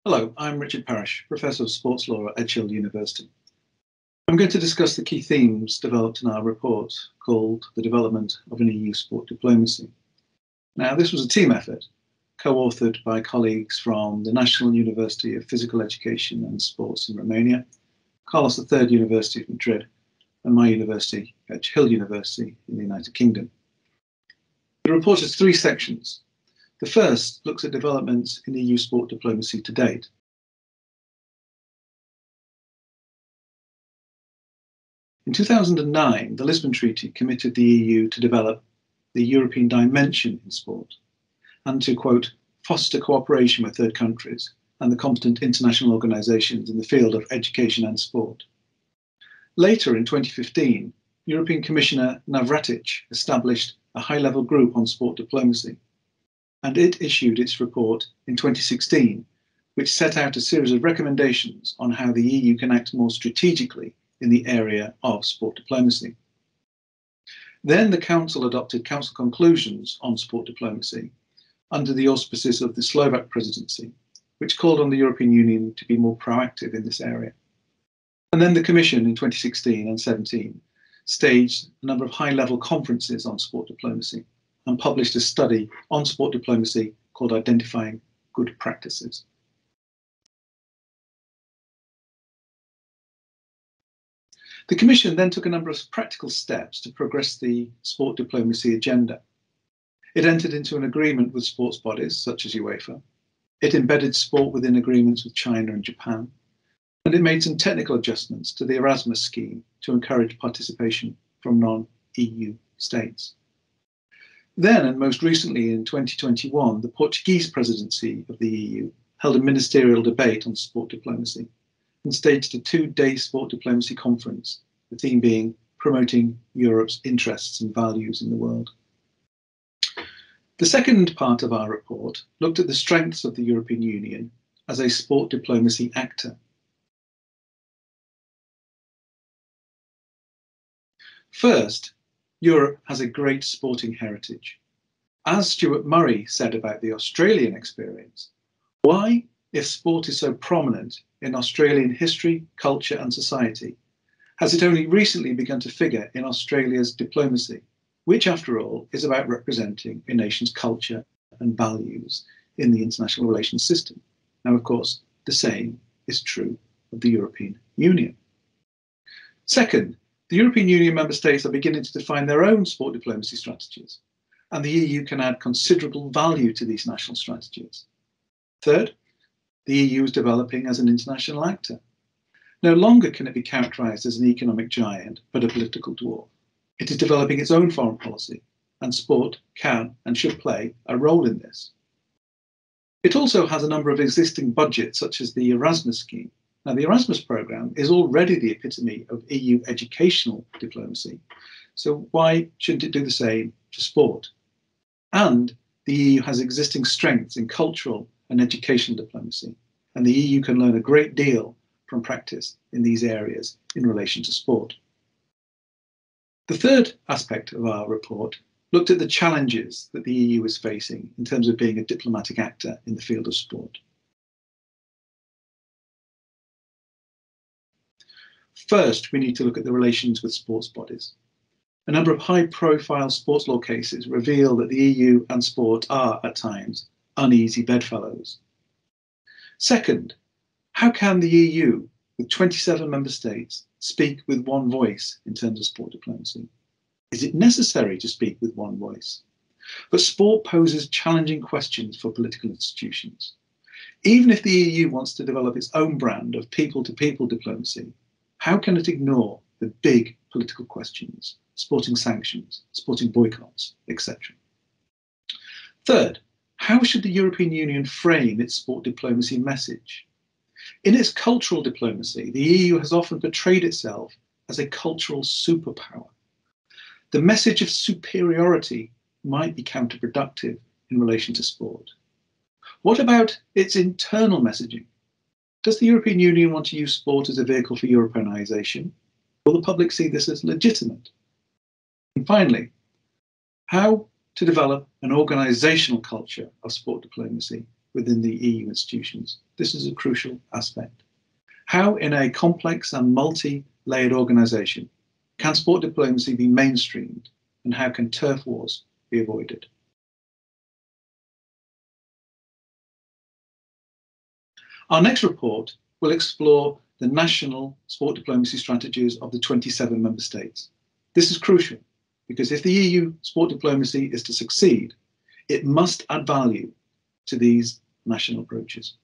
Hello, I'm Richard Parrish, Professor of Sports Law at Edge Hill University. I'm going to discuss the key themes developed in our report called The Development of an EU Sport Diplomacy. Now, this was a team effort, co-authored by colleagues from the National University of Physical Education and Sports in Romania, Carlos III University of Madrid, and my university, Edge Hill University in the United Kingdom. The report has three sections. The first looks at developments in EU sport diplomacy to date. In 2009, the Lisbon Treaty committed the EU to develop the European dimension in sport and to, quote, foster cooperation with third countries and the competent international organisations in the field of education and sport. Later, in 2015, European Commissioner Navratic established a high-level group on sport diplomacy, and it issued its report in 2016, which set out a series of recommendations on how the EU can act more strategically in the area of sport diplomacy. Then the Council adopted Council conclusions on sport diplomacy under the auspices of the Slovak presidency, which called on the European Union to be more proactive in this area. And then the Commission in 2016 and 17 staged a number of high-level conferences on sport diplomacy and published a study on sport diplomacy called Identifying Good Practices. The Commission then took a number of practical steps to progress the sport diplomacy agenda. It entered into an agreement with sports bodies such as UEFA. It embedded sport within agreements with China and Japan. And it made some technical adjustments to the Erasmus scheme to encourage participation from non-EU states. Then, and most recently in 2021, the Portuguese presidency of the EU held a ministerial debate on sport diplomacy and staged a two-day sport diplomacy conference, the theme being promoting Europe's interests and values in the world. The second part of our report looked at the strengths of the European Union as a sport diplomacy actor. First, Europe has a great sporting heritage. As Stuart Murray said about the Australian experience, why, if sport is so prominent in Australian history, culture and society, has it only recently begun to figure in Australia's diplomacy, which after all is about representing a nation's culture and values in the international relations system? Now, of course, the same is true of the European Union. Second, the European Union member states are beginning to define their own sport diplomacy strategies, and the EU can add considerable value to these national strategies. Third, the EU is developing as an international actor. No longer can it be characterised as an economic giant, but a political dwarf. It is developing its own foreign policy, and sport can and should play a role in this. It also has a number of existing budgets, such as the Erasmus scheme. Now, the Erasmus programme is already the epitome of EU educational diplomacy, so why shouldn't it do the same for sport? And the EU has existing strengths in cultural and educational diplomacy, and the EU can learn a great deal from practice in these areas in relation to sport. The third aspect of our report looked at the challenges that the EU is facing in terms of being a diplomatic actor in the field of sport. First, we need to look at the relations with sports bodies. A number of high-profile sports law cases reveal that the EU and sport are, at times, uneasy bedfellows. Second, how can the EU, with 27 member states, speak with one voice in terms of sport diplomacy? Is it necessary to speak with one voice? But sport poses challenging questions for political institutions. Even if the EU wants to develop its own brand of people-to-people diplomacy, how can it ignore the big political questions, sporting sanctions, sporting boycotts, etc.? Third, how should the European Union frame its sport diplomacy message? In its cultural diplomacy, the EU has often portrayed itself as a cultural superpower. The message of superiority might be counterproductive in relation to sport. What about its internal messaging? Does the European Union want to use sport as a vehicle for Europeanisation? Will the public see this as legitimate? And finally, how to develop an organisational culture of sport diplomacy within the EU institutions. This is a crucial aspect. How, in a complex and multi-layered organisation, can sport diplomacy be mainstreamed, and how can turf wars be avoided? Our next report will explore the national sport diplomacy strategies of the 27 member states. This is crucial because if the EU sport diplomacy is to succeed, it must add value to these national approaches.